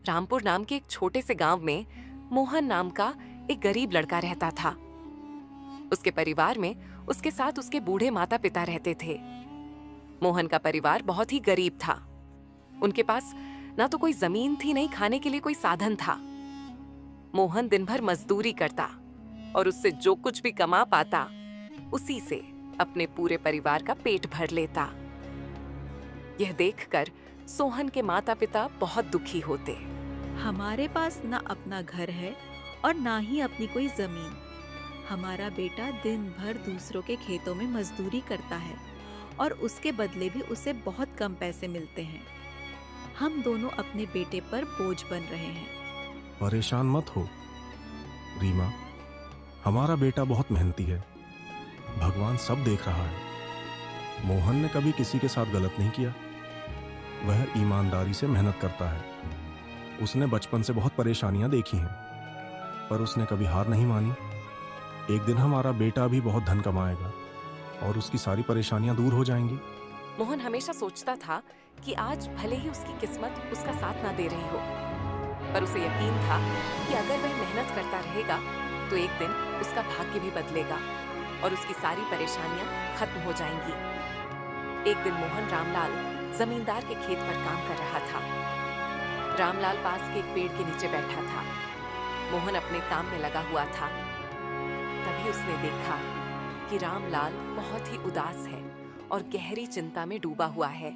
रामपुर नाम के एक छोटे से गांव में मोहन नाम का एक गरीब लड़का रहता था। उसके परिवार में उसके साथ उसके बूढ़े माता पिता रहते थे। मोहन का परिवार बहुत ही गरीब था। उनके पास ना तो कोई जमीन थी, नहीं खाने के लिए कोई साधन था। मोहन दिन भर मजदूरी करता और उससे जो कुछ भी कमा पाता उसी से अपने पूरे परिवार का पेट भर लेता। यह देखकर सोहन के माता पिता बहुत दुखी होते। हमारे पास ना अपना घर है और ना ही अपनी कोई जमीन। हमारा बेटा दिन भर दूसरों के खेतों में मजदूरी करता है और उसके बदले भी उसे बहुत कम पैसे मिलते हैं। हम दोनों अपने बेटे पर बोझ बन रहे हैं। परेशान मत हो रीमा, हमारा बेटा बहुत मेहनती है। भगवान सब देख रहा है। मोहन ने कभी किसी के साथ गलत नहीं किया। वह ईमानदारी से मेहनत करता है। उसने बचपन से बहुत परेशानियां देखी हैं, पर उसने कभी हार नहीं मानी। एक दिन हमारा बेटा भी बहुत धन कमाएगा और उसकी सारी परेशानियां दूर हो जाएंगी। मोहन हमेशा सोचता था कि आज भले ही उसकी किस्मत उसका साथ ना दे रही हो, पर उसे यकीन था कि अगर वह मेहनत करता रहेगा तो एक दिन उसका भाग्य भी बदलेगा और उसकी सारी परेशानियां खत्म हो जाएंगी। एक दिन मोहन रामलाल जमींदार के खेत पर काम कर रहा था। रामलाल पास के एक पेड़ के नीचे बैठा था। मोहन अपने काम में लगा हुआ था। तभी उसने देखा कि रामलाल बहुत ही उदास है और गहरी चिंता में डूबा हुआ है।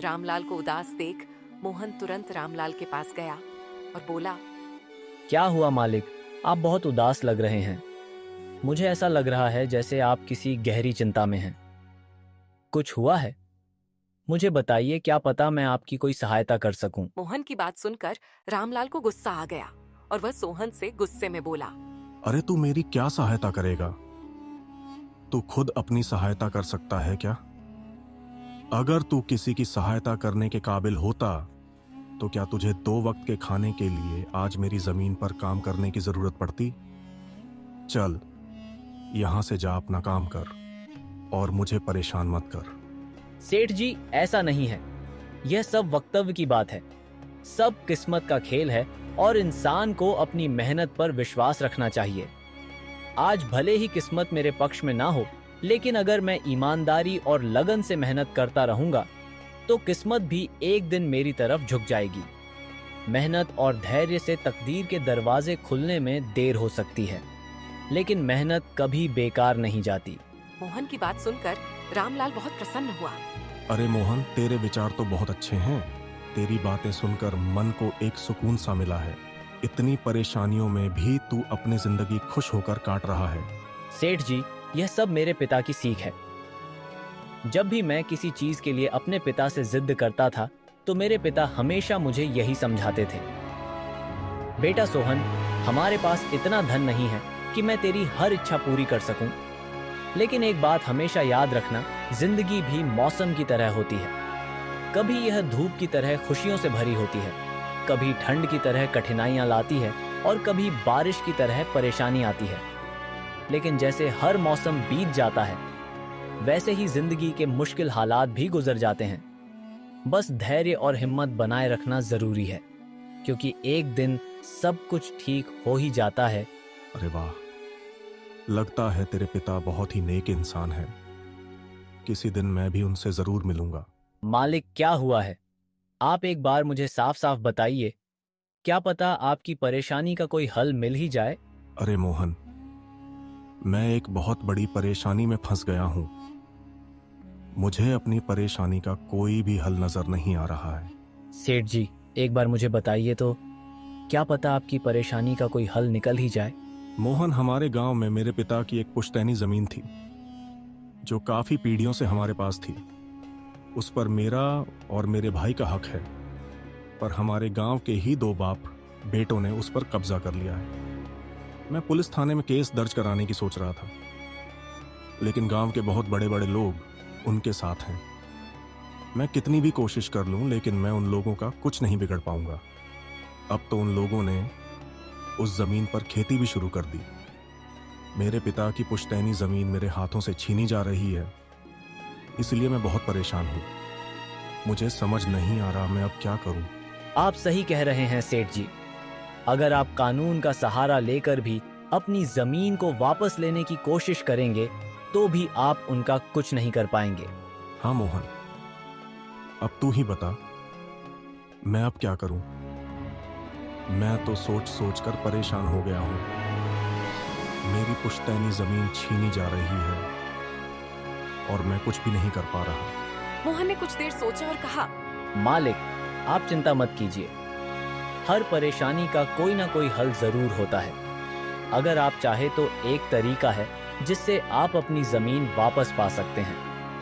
रामलाल को उदास देख मोहन तुरंत रामलाल के पास गया और बोला, क्या हुआ मालिक, आप बहुत उदास लग रहे हैं। मुझे ऐसा लग रहा है जैसे आप किसी गहरी चिंता में हैं। कुछ हुआ है? मुझे बताइए, क्या पता मैं आपकी कोई सहायता कर सकूं। मोहन की बात सुनकर रामलाल को गुस्सा आ गया और वह सोहन से गुस्से में बोला, अरे तू मेरी क्या सहायता करेगा? तू खुद अपनी सहायता कर सकता है क्या? अगर तू किसी की सहायता करने के काबिल होता तो क्या तुझे 2 वक्त के खाने के लिए आज मेरी जमीन पर काम करने की जरूरत पड़ती? चल यहां से जा, अपना काम कर और मुझे परेशान मत कर। सेठ जी, ऐसा नहीं है। यह सब वक्तव्य की बात है। सब किस्मत का खेल है और इंसान को अपनी मेहनत पर विश्वास रखना चाहिए। आज भले ही किस्मत मेरे पक्ष में ना हो, लेकिन अगर मैं ईमानदारी और लगन से मेहनत करता रहूंगा तो किस्मत भी एक दिन मेरी तरफ झुक जाएगी। मेहनत और धैर्य से तकदीर के दरवाजे खुलने में देर हो सकती है, लेकिन मेहनत कभी बेकार नहीं जाती। मोहन की बात सुनकर रामलाल बहुत प्रसन्न हुआ। अरे मोहन, तेरे विचार तो बहुत अच्छे हैं। तेरी बातें सुनकर मन को एक सुकून सा मिला है। इतनी परेशानियों में भी तू अपनी जिंदगी खुश होकर काट रहा है। सेठ जी, यह सब मेरे पिता की सीख है। जब भी मैं किसी चीज के लिए अपने पिता से जिद करता था तो मेरे पिता हमेशा मुझे यही समझाते थे, बेटा सोहन, हमारे पास इतना धन नहीं है कि मैं तेरी हर इच्छा पूरी कर सकूं, लेकिन एक बात हमेशा याद रखना, जिंदगी भी मौसम की तरह होती है। कभी यह धूप की तरह खुशियों से भरी होती है, कभी ठंड की तरह कठिनाइयां लाती है और कभी बारिश की तरह परेशानी आती है। लेकिन जैसे हर मौसम बीत जाता है, वैसे ही जिंदगी के मुश्किल हालात भी गुजर जाते हैं। बस धैर्य और हिम्मत बनाए रखना जरूरी है, क्योंकि एक दिन सब कुछ ठीक हो ही जाता है। अरे वाह, लगता है तेरे पिता बहुत ही नेक इंसान है। किसी दिन मैं भी उनसे जरूर मिलूंगा। मालिक, क्या हुआ है? आप एक बार मुझे साफ साफ बताइए, क्या पता आपकी परेशानी का कोई हल मिल ही जाए। अरे मोहन, मैं एक बहुत बड़ी परेशानी में फंस गया हूं। मुझे अपनी परेशानी का कोई भी हल नजर नहीं आ रहा है। सेठ जी, एक बार मुझे बताइए तो, क्या पता आपकी परेशानी का कोई हल निकल ही जाए। मोहन, हमारे गांव में मेरे पिता की एक पुश्तैनी जमीन थी जो काफी पीढ़ियों से हमारे पास थी। उस पर मेरा और मेरे भाई का हक है, पर हमारे गांव के ही 2 बाप बेटों ने उस पर कब्जा कर लिया है। मैं पुलिस थाने में केस दर्ज कराने की सोच रहा था, लेकिन गांव के बहुत बड़े बड़े लोग उनके साथ हैं। मैं कितनी भी कोशिश कर लूं, लेकिन मैं उन लोगों का कुछ नहीं बिगड़ पाऊंगा। अब तो उन लोगों ने उस जमीन पर खेती भी शुरू कर दी। मेरे पिता की पुश्तैनी जमीन मेरे हाथों से छीनी जा रही है, इसलिए मैं बहुत परेशान हूं। मुझे समझ नहीं आ रहा मैं अब क्या करूं। आप सही कह रहे हैं सेठ जी। अगर आप कानून का सहारा लेकर भी अपनी जमीन को वापस लेने की कोशिश करेंगे तो भी आप उनका कुछ नहीं कर पाएंगे। हाँ मोहन, अब तू ही बता, मैं अब क्या करूं? मैं तो सोच सोच कर परेशान हो गया हूं। मेरी पुश्तैनी जमीन छीनी जा रही है और मैं कुछ भी नहीं कर पा रहा। मोहन ने कुछ देर सोचा और कहा, मालिक, आप चिंता मत कीजिए। हर परेशानी का कोई ना कोई हल जरूर होता है। अगर आप चाहे तो एक तरीका है जिससे आप अपनी जमीन वापस पा सकते हैं।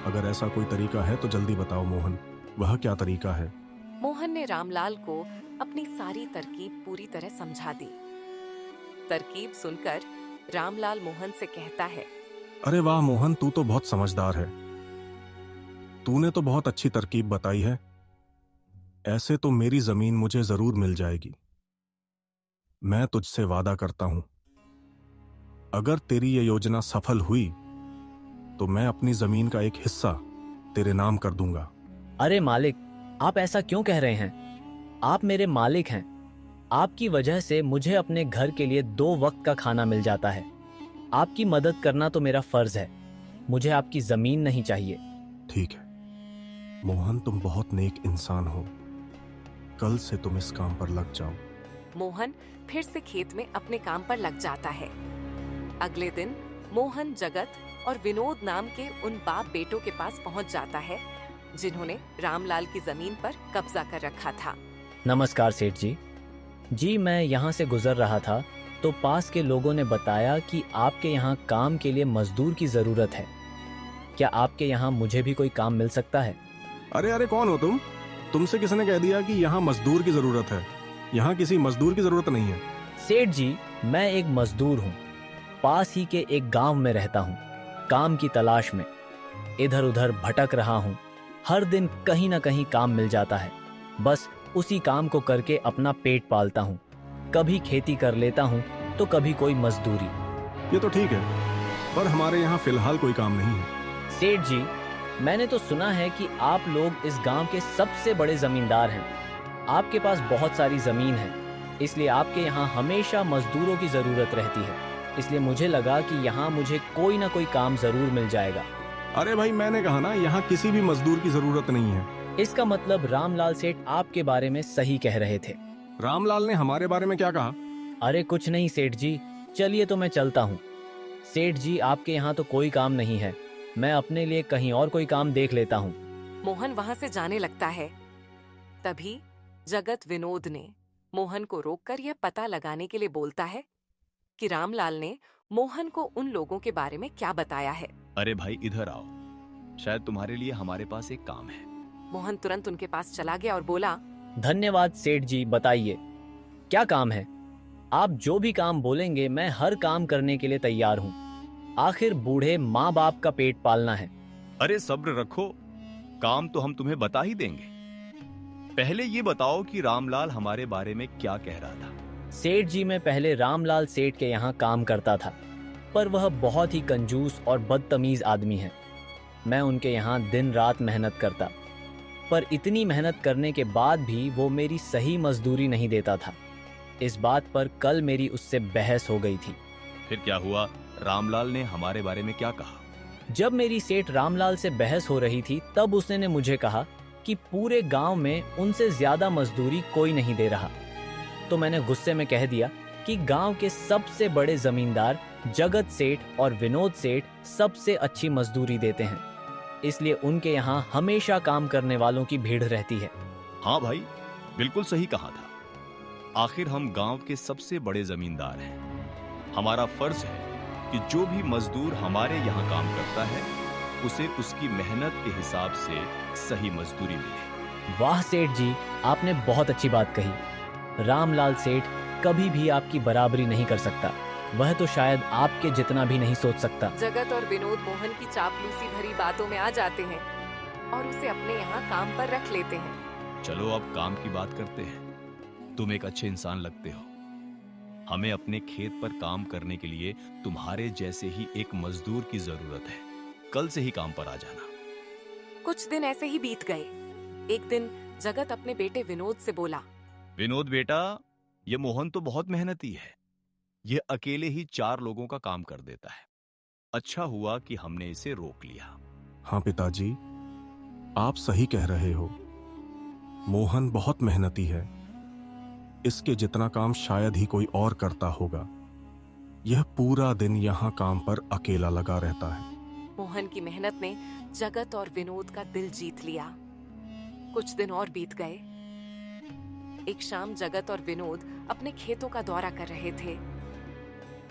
अगर ऐसा कोई तरीका है तो जल्दी बताओ मोहन, वह क्या तरीका है? मोहन ने रामलाल को अपनी सारी तरकीब पूरी तरह समझा दी। तरकीब सुनकर रामलाल मोहन से कहता है, अरे वाह मोहन, तू तो बहुत समझदार है। तूने तो बहुत अच्छी तरकीब बताई है। ऐसे तो मेरी जमीन मुझे जरूर मिल जाएगी। मैं तुझसे वादा करता हूं, अगर तेरी ये योजना सफल हुई तो मैं अपनी जमीन का एक हिस्सा तेरे नाम कर दूंगा। अरे मालिक, आप ऐसा क्यों कह रहे हैं? आप मेरे मालिक हैं। आपकी वजह से मुझे अपने घर के लिए 2 वक्त का खाना मिल जाता है। आपकी मदद करना तो मेरा फर्ज है। मुझे आपकी जमीन नहीं चाहिए। ठीक है मोहन, तुम बहुत नेक इंसान हो। कल से तुम इस काम पर लग जाओ। मोहन फिर से खेत में अपने काम पर लग जाता है। अगले दिन मोहन जगत और विनोद नाम के उन बाप बेटों के पास पहुंच जाता है जिन्होंने रामलाल की जमीन पर कब्जा कर रखा था। नमस्कार सेठ जी। जी, मैं यहाँ से गुजर रहा था तो पास के लोगों ने बताया कि आपके यहाँ काम के लिए मजदूर की जरूरत है। क्या आपके यहाँ मुझे भी कोई काम मिल सकता है? अरे अरे, कौन हो तुम? तुमसे किसने कह दिया कि यहाँ मजदूर की जरूरत है? यहाँ किसी मजदूर की जरूरत नहीं है। सेठ जी, मैं एक मजदूर हूँ। पास ही के एक गांव में रहता हूँ, काम की तलाश में। इधर उधर भटक रहा हूँ। हर दिन कहीं ना कहीं काम मिल जाता है। बस उसी काम को करके अपना पेट पालता हूँ। कभी खेती कर लेता हूँ तो कभी कोई मजदूरी। ये तो ठीक है, पर हमारे यहाँ फिलहाल कोई काम नहीं है। सेठ जी, मैंने तो सुना है कि आप लोग इस गांव के सबसे बड़े जमींदार हैं। आपके पास बहुत सारी जमीन है, इसलिए आपके यहाँ हमेशा मजदूरों की जरूरत रहती है। इसलिए मुझे लगा कि यहाँ मुझे कोई ना कोई काम जरूर मिल जाएगा। अरे भाई, मैंने कहा ना, यहाँ किसी भी मजदूर की जरूरत नहीं है। इसका मतलब रामलाल सेठ आपके बारे में सही कह रहे थे। रामलाल ने हमारे बारे में क्या कहा? अरे कुछ नहीं सेठ जी, चलिए तो मैं चलता हूँ। सेठ जी, आपके यहाँ तो कोई काम नहीं है। मैं अपने लिए कहीं और कोई काम देख लेता हूँ। मोहन वहां से जाने लगता है। तभी जगत विनोद ने मोहन को रोककर यह पता लगाने के लिए बोलता है कि रामलाल ने मोहन को उन लोगों के बारे में क्या बताया है। अरे भाई, इधर आओ, शायद तुम्हारे लिए हमारे पास एक काम है। मोहन तुरंत उनके पास चला गया और बोला, धन्यवाद सेठ जी, बताइए क्या काम है? आप जो भी काम बोलेंगे मैं हर काम करने के लिए तैयार हूँ। आखिर बूढ़े माँ बाप का पेट पालना है। अरे सब्र रखो, काम तो हम तुम्हें बता ही देंगे। पहले ये बताओ कि रामलाल हमारे बारे में क्या कह रहा था। सेठ जी, मैं पहले रामलाल सेठ के यहाँ काम करता था, पर वह बहुत ही कंजूस और बदतमीज आदमी है। मैं उनके यहाँ दिन रात मेहनत करता, पर इतनी मेहनत करने के बाद भी वो मेरी सही मजदूरी नहीं देता था। इस बात पर कल मेरी उससे बहस हो गई थी। फिर क्या हुआ? रामलाल ने हमारे बारे में क्या कहा? जब मेरी सेठ रामलाल से बहस हो रही थी तब उसने मुझे कहा कि पूरे गांव में उनसे ज्यादा मजदूरी कोई नहीं दे रहा। तो मैंने गुस्से में कह दिया कि गांव के सबसे बड़े जमींदार जगत सेठ और विनोद सेठ सबसे अच्छी मजदूरी देते हैं, इसलिए उनके यहाँ हमेशा काम करने वालों की भीड़ रहती है। हाँ भाई, बिल्कुल सही कहा था। आखिर हम गांव के सबसे बड़े जमींदार हैं। हमारा फर्ज है कि जो भी मजदूर हमारे यहाँ काम करता है उसे उसकी मेहनत के हिसाब से सही मजदूरी मिले। वाह सेठ जी, आपने बहुत अच्छी बात कही। रामलाल सेठ कभी भी आपकी बराबरी नहीं कर सकता। वह तो शायद आपके जितना भी नहीं सोच सकता। जगत और विनोद मोहन की चापलूसी भरी बातों में आ जाते हैं और उसे अपने यहाँ काम पर रख लेते हैं। चलो अब काम की बात करते हैं। तुम एक अच्छे इंसान लगते हो। हमें अपने खेत पर काम करने के लिए तुम्हारे जैसे ही एक मजदूर की जरूरत है। कल से ही काम पर आ जाना। कुछ दिन ऐसे ही बीत गए। एक दिन जगत अपने बेटे विनोद से बोला, विनोद बेटा, ये मोहन तो बहुत मेहनती है। ये अकेले ही 4 लोगों का काम कर देता है। अच्छा हुआ कि हमने इसे रोक लिया। हाँ पिताजी, आप सही कह रहे हो। मोहन बहुत मेहनती है। इसके जितना काम शायद ही कोई और करता होगा। यह पूरा दिन यहाँ काम पर अकेला लगा रहता है। मोहन की मेहनत ने जगत और विनोद का दिल जीत लिया। कुछ दिन और बीत गए। एक शाम जगत और विनोद अपने खेतों का दौरा कर रहे थे।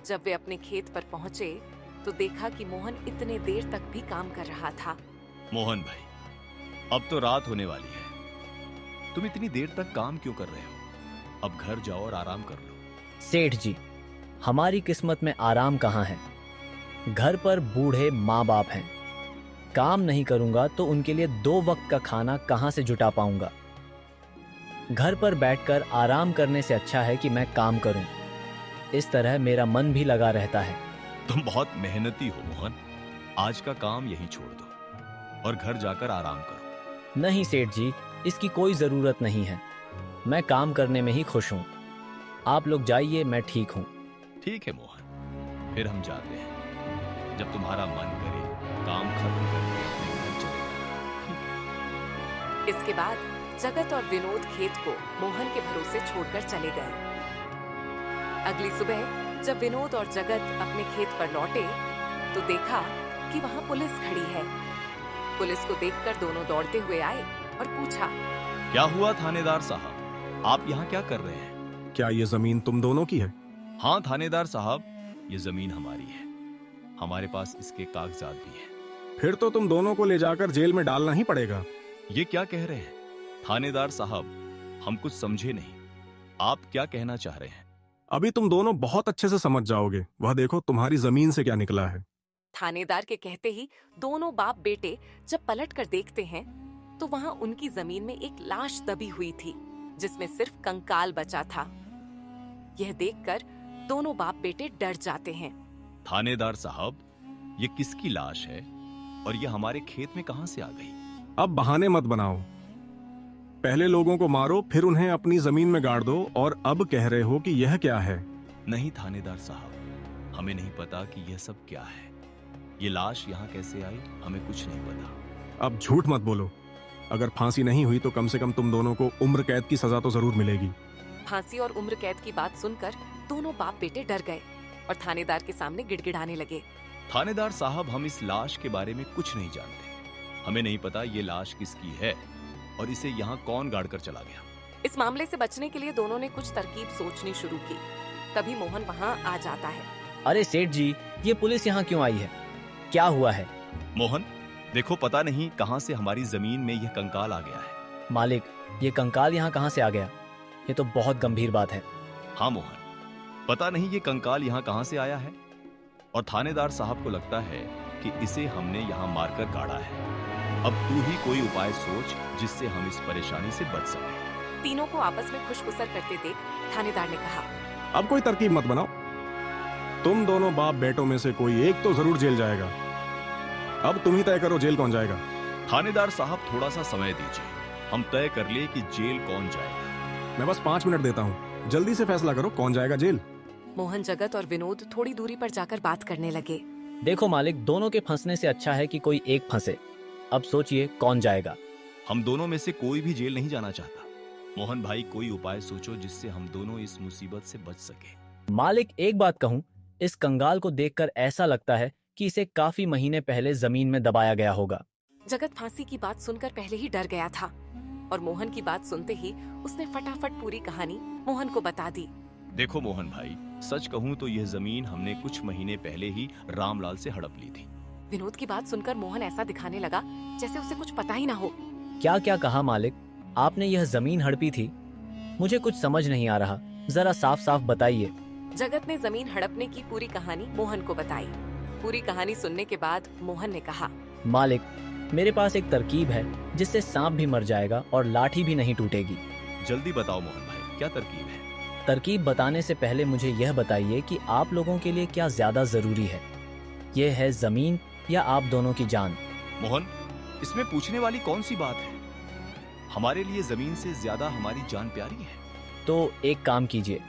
जब वे अपने खेत पर पहुंचे तो देखा कि मोहन इतने देर तक भी काम कर रहा था। मोहन भाई, अब तो रात होने वाली है। तुम इतनी देर तक काम क्यों कर रहे हो? अब घर जाओ और आराम कर लो। सेठ जी, हमारी किस्मत में आराम कहाँ है। घर पर बूढ़े माँ बाप हैं। काम नहीं करूंगा तो उनके लिए 2 वक्त का खाना कहाँ से जुटा पाऊंगा। घर पर बैठकर आराम करने से अच्छा है कि मैं काम करूं। इस तरह मेरा मन भी लगा रहता है। तुम बहुत मेहनती हो मोहन। आज का काम यहीं छोड़ दो और घर जाकर आराम करो। नहीं सेठ जी, इसकी कोई जरूरत नहीं है। मैं काम करने में ही खुश हूं। आप लोग जाइए, मैं ठीक हूं। ठीक है मोहन, फिर हम जाते हैं। जब तुम्हारा मन करे काम खत्म करके अपने घर चले जाना। ठीक है? इसके बाद जगत और विनोद खेत को मोहन के भरोसे छोड़कर चले गए। अगली सुबह जब विनोद और जगत अपने खेत पर लौटे तो देखा कि वहां पुलिस खड़ी है। पुलिस को देखकर दोनों दौड़ते हुए आए और पूछा, क्या हुआ थानेदार साहब, आप यहाँ क्या कर रहे हैं? क्या ये जमीन तुम दोनों की है? हाँ थानेदार साहब, ये जमीन हमारी है। हमारे पास इसके कागजात भी हैं। फिर तो तुम दोनों को ले जाकर जेल में डालना ही पड़ेगा। ये क्या कह रहे हैं थानेदार साहब? हम कुछ समझे नहीं। आप क्या कहना चाह रहे हैं? अभी तुम दोनों बहुत अच्छे से समझ जाओगे। वह देखो तुम्हारी जमीन से क्या निकला है। थानेदार के कहते ही दोनों बाप बेटे जब पलट कर देखते हैं तो वहां उनकी जमीन में एक लाश दबी हुई थी जिसमें सिर्फ कंकाल बचा था। यह देखकर दोनों बाप बेटे डर जाते हैं। थानेदार साहब, ये किसकी लाश है और ये हमारे खेत में कहां से आ गई? अब बहाने मत बनाओ। पहले लोगों को मारो, फिर उन्हें अपनी जमीन में गाड़ दो, और अब कह रहे हो कि यह क्या है? नहीं थानेदार साहब, हमें नहीं पता कि यह सब क्या है। ये लाश यहाँ कैसे आई, हमें कुछ नहीं पता। अब झूठ मत बोलो। अगर फांसी नहीं हुई तो कम से कम तुम दोनों को उम्र कैद की सजा तो जरूर मिलेगी। फांसी और उम्र कैद की बात सुनकर दोनों बाप बेटे डर गए और थानेदार के सामने गिड़गिड़ाने लगे। थानेदार साहब, हम इस लाश के बारे में कुछ नहीं जानते। हमें नहीं पता ये लाश किसकी है और इसे यहाँ कौन गाड़ कर चला गया। इस मामले से बचने के लिए दोनों ने कुछ तरकीब सोचनी शुरू की। तभी मोहन वहाँ आ जाता है। अरे सेठ जी, ये पुलिस यहाँ क्यों आई है? क्या हुआ है? मोहन देखो, पता नहीं कहां से हमारी जमीन में यह कंकाल आ गया है। मालिक, ये कंकाल यहाँ कहाँ से आ गया? ये तो बहुत गंभीर बात है। हाँ मोहन, पता नहीं ये कंकाल यहाँ कहां से आया है और थानेदार साहब को लगता है कि इसे हमने यहाँ मारकर गाड़ा है। अब तू ही कोई उपाय सोच जिससे हम इस परेशानी से बच सकें। तीनों को आपस में खुशफुसर करते देख थानेदार ने कहा, अब कोई तरकीब मत बनाओ। तुम दोनों बाप बेटों में से कोई एक तो जरूर जेल जाएगा। अब तुम ही तय करो जेल कौन जाएगा। थानेदार साहब, थोड़ा सा समय दीजिए, हम तय कर ले कि जेल कौन जाएगा। मैं बस 5 मिनट देता हूँ, जल्दी से फैसला करो कौन जाएगा जेल। मोहन, जगत और विनोद थोड़ी दूरी पर जाकर बात करने लगे। देखो मालिक, दोनों के फंसने से अच्छा है कि कोई एक फंसे। अब सोचिए कौन जाएगा। हम दोनों में से कोई भी जेल नहीं जाना चाहता। मोहन भाई, कोई उपाय सोचो जिससे हम दोनों इस मुसीबत से बच सके। मालिक, एक बात कहूँ, इस कंगाल को देखकर ऐसा लगता है कि इसे काफी महीने पहले जमीन में दबाया गया होगा। जगत फांसी की बात सुनकर पहले ही डर गया था और मोहन की बात सुनते ही उसने फटाफट पूरी कहानी मोहन को बता दी। देखो मोहन भाई, सच कहूँ तो यह जमीन हमने कुछ महीने पहले ही रामलाल से हड़प ली थी। विनोद की बात सुनकर मोहन ऐसा दिखाने लगा जैसे उसे कुछ पता ही ना हो। क्या क्या कहा मालिक? आपने यह जमीन हड़पी थी? मुझे कुछ समझ नहीं आ रहा, जरा साफ साफ बताइए। जगत ने जमीन हड़पने की पूरी कहानी मोहन को बताई। पूरी कहानी सुनने के बाद मोहन ने कहा, मालिक, मेरे पास एक तरकीब है जिससे सांप भी मर जाएगा और लाठी भी नहीं टूटेगी। जल्दी बताओ मोहन भाई, क्या तरकीब है? तरकीब बताने से पहले मुझे यह बताइए कि आप लोगों के लिए क्या ज्यादा जरूरी है, यह है जमीन या आप दोनों की जान? मोहन, इसमें पूछने वाली कौन सी बात है? हमारे लिए जमीन से ज्यादा हमारी जान प्यारी है। तो एक काम कीजिए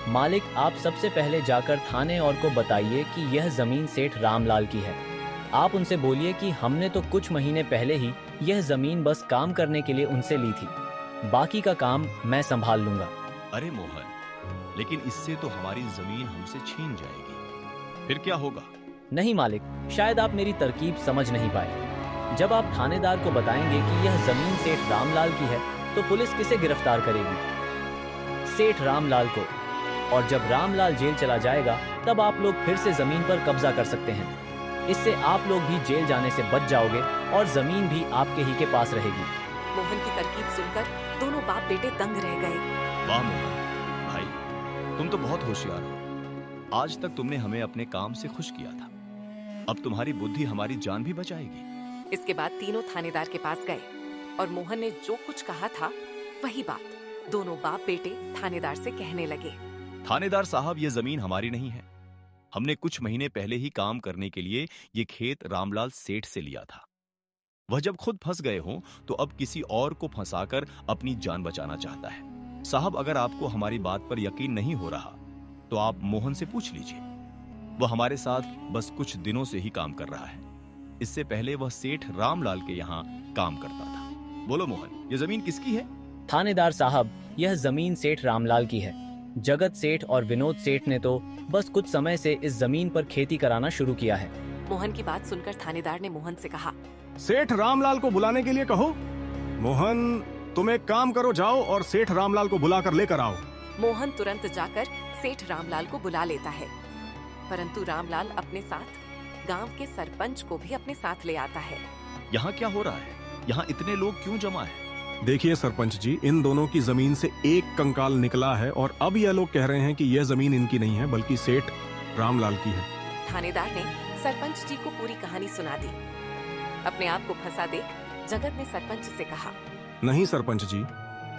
मालिक, आप सबसे पहले जाकर थाने और को बताइए कि यह जमीन सेठ रामलाल की है। आप उनसे बोलिए कि हमने तो कुछ महीने पहले ही यह जमीन बस काम करने के लिए उनसे ली थी, बाकी का काम मैं संभाल लूंगा। अरे मोहन, लेकिन इससे तो हमारी जमीन हमसे छीन जाएगी, फिर क्या होगा? नहीं मालिक, शायद आप मेरी तरकीब समझ नहीं पाए। जब आप थानेदार को बताएंगे कि यह जमीन सेठ रामलाल की है तो पुलिस किसे गिरफ्तार करेगी? सेठ रामलाल को। और जब रामलाल जेल चला जाएगा तब आप लोग फिर से जमीन पर कब्जा कर सकते हैं। इससे आप लोग भी जेल जाने से बच जाओगे और जमीन भी आपके ही के पास रहेगी। मोहन की तरकीब सुनकर दोनों बाप बेटे दंग रह गए। वाह मोहन भाई, तुम तो बहुत होशियार हो। आज तक तुमने हमें अपने काम से खुश किया था, अब तुम्हारी बुद्धि हमारी जान भी बचाएगी। इसके बाद तीनों थानेदार के पास गए और मोहन ने जो कुछ कहा था वही बात दोनों बाप बेटे थानेदार से कहने लगे। थानेदार साहब, ये जमीन हमारी नहीं है। हमने कुछ महीने पहले ही काम करने के लिए ये खेत रामलाल सेठ से लिया था। वह जब खुद फंस गए हों तो अब किसी और को फंसाकर अपनी जान बचाना चाहता है। साहब, अगर आपको हमारी बात पर यकीन नहीं हो रहा तो आप मोहन से पूछ लीजिए। वह हमारे साथ बस कुछ दिनों से ही काम कर रहा है। इससे पहले वह सेठ रामलाल के यहाँ काम करता था। बोलो मोहन, ये जमीन किसकी है? थानेदार साहब, यह जमीन सेठ रामलाल की है। जगत सेठ और विनोद सेठ ने तो बस कुछ समय से इस जमीन पर खेती कराना शुरू किया है। मोहन की बात सुनकर थानेदार ने मोहन से कहा, सेठ रामलाल को बुलाने के लिए कहो। मोहन, तुम एक काम करो, जाओ और सेठ रामलाल को बुलाकर लेकर आओ। मोहन तुरंत जाकर सेठ रामलाल को बुला लेता है, परंतु रामलाल अपने साथ गांव के सरपंच को भी अपने साथ ले आता है। यहाँ क्या हो रहा है? यहाँ इतने लोग क्यों जमा है? देखिए सरपंच जी, इन दोनों की जमीन से एक कंकाल निकला है और अब यह लोग कह रहे हैं कि यह जमीन इनकी नहीं है बल्कि सेठ रामलाल की है। थानेदार ने सरपंच जी को पूरी कहानी सुना दी। अपने आप को फंसा देख जगत ने सरपंच से कहा, नहीं सरपंच जी,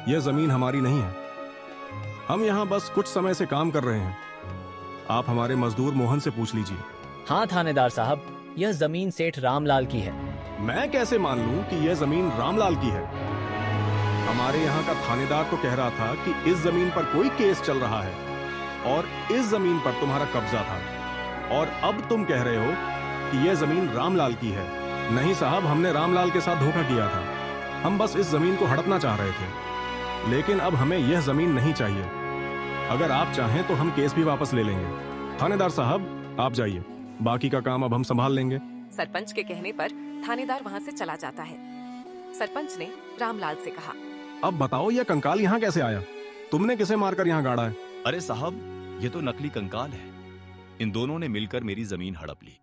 यह जमीन हमारी नहीं है। हम यहाँ बस कुछ समय से काम कर रहे हैं। आप हमारे मजदूर मोहन से पूछ लीजिए। हाँ थानेदार साहब, यह जमीन सेठ रामलाल की है। मैं कैसे मान लूं कि यह जमीन रामलाल की है? हमारे यहाँ का थानेदार तो कह रहा था कि इस जमीन पर कोई केस चल रहा है और इस जमीन पर तुम्हारा कब्जा था, और अब तुम कह रहे हो कि यह जमीन रामलाल की है। नहीं साहब, हमने रामलाल के साथ धोखा किया था। हम बस इस जमीन को हड़पना चाह रहे थे, लेकिन अब हमें यह जमीन नहीं चाहिए। अगर आप चाहें तो हम केस भी वापस ले लेंगे। थानेदार साहब, आप जाइए, बाकी का काम अब हम संभाल लेंगे। सरपंच के कहने पर थानेदार वहाँ से चला जाता है। सरपंच ने रामलाल से कहा, अब बताओ, यह कंकाल यहाँ कैसे आया? तुमने किसे मारकर यहाँ गाड़ा है? अरे साहब, ये तो नकली कंकाल है। इन दोनों ने मिलकर मेरी जमीन हड़प ली।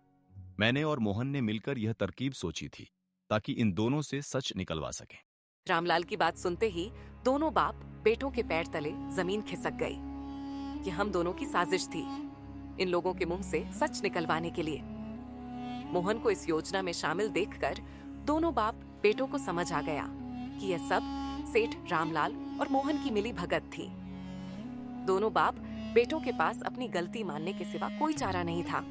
मैंने और मोहन ने मिलकर यह तरकीब सोची थी ताकि इन दोनों से सच निकलवा सकें। रामलाल की बात सुनते ही दोनों बाप बेटों के पैर तले जमीन खिसक गई। ये हम दोनों की साजिश थी, इन लोगों के मुंह से सच निकलवाने के लिए। मोहन को इस योजना में शामिल देखकर दोनों बाप बेटों को समझ आ गया कि यह सब सेठ रामलाल और मोहन की मिली भगत थी। दोनों बाप बेटों के पास अपनी गलती मानने के सिवा कोई चारा नहीं था।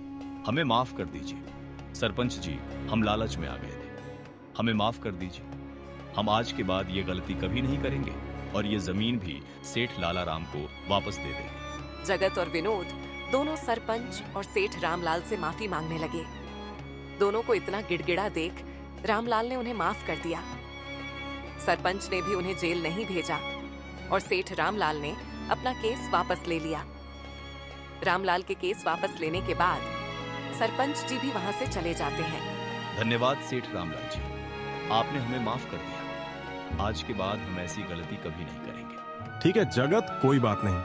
हमें माफ कर दीजिए सरपंच जी, हम लालच में आ गए थे। हमें माफ कर दीजिए। हम आज के बाद ये गलती कभी नहीं करेंगे और ये जमीन भी सेठ लाला राम को वापस दे देंगे। जगत और विनोद दोनों सरपंच और सेठ रामलाल से माफी मांगने लगे। दोनों को इतना गिड़गिड़ा देख रामलाल ने उन्हें माफ कर दिया। सरपंच ने भी उन्हें जेल नहीं भेजा और सेठ रामलाल ने अपना केस वापस ले लिया। रामलाल के केस वापस लेने के बाद सरपंच जी भी वहां से चले जाते हैं। धन्यवाद सेठ रामलाल जी, आपने हमें माफ कर दिया। आज के बाद हम ऐसी गलती कभी नहीं करेंगे। ठीक है जगत, कोई बात नहीं,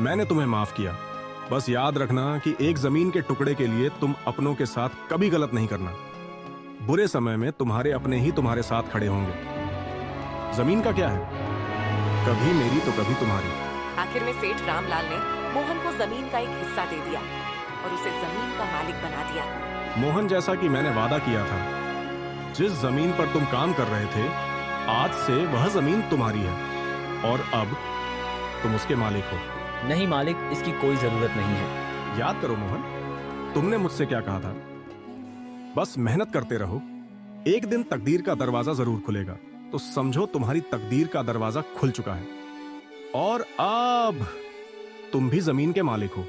मैंने तुम्हें माफ किया। बस याद रखना कि एक जमीन के टुकड़े के लिए तुम अपनों के साथ कभी गलत नहीं करना। बुरे समय में तुम्हारे अपने ही तुम्हारे साथ खड़े होंगे। जमीन का क्या है, कभी मेरी तो कभी तुम्हारी। आखिर में सेठ रामलाल ने मोहन को जमीन का एक हिस्सा दे दिया और उसे जमीन का मालिक बना दिया। मोहन, जैसा कि मैंने वादा किया था, जिस जमीन पर तुम काम कर रहे थे, आज से वह जमीन तुम्हारी है और अब तुम उसके मालिक हो। नहीं मालिक, इसकी कोई जरूरत नहीं है। याद करो मोहन, तुमने मुझसे क्या कहा था? बस मेहनत करते रहो, एक दिन तकदीर का दरवाजा जरूर खुलेगा। तो समझो तुम्हारी तकदीर का दरवाजा खुल चुका है। और अब तुम भी जमीन के मालिक हो।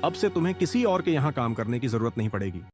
अब से तुम्हें किसी और के यहां काम करने की जरूरत नहीं पड़ेगी।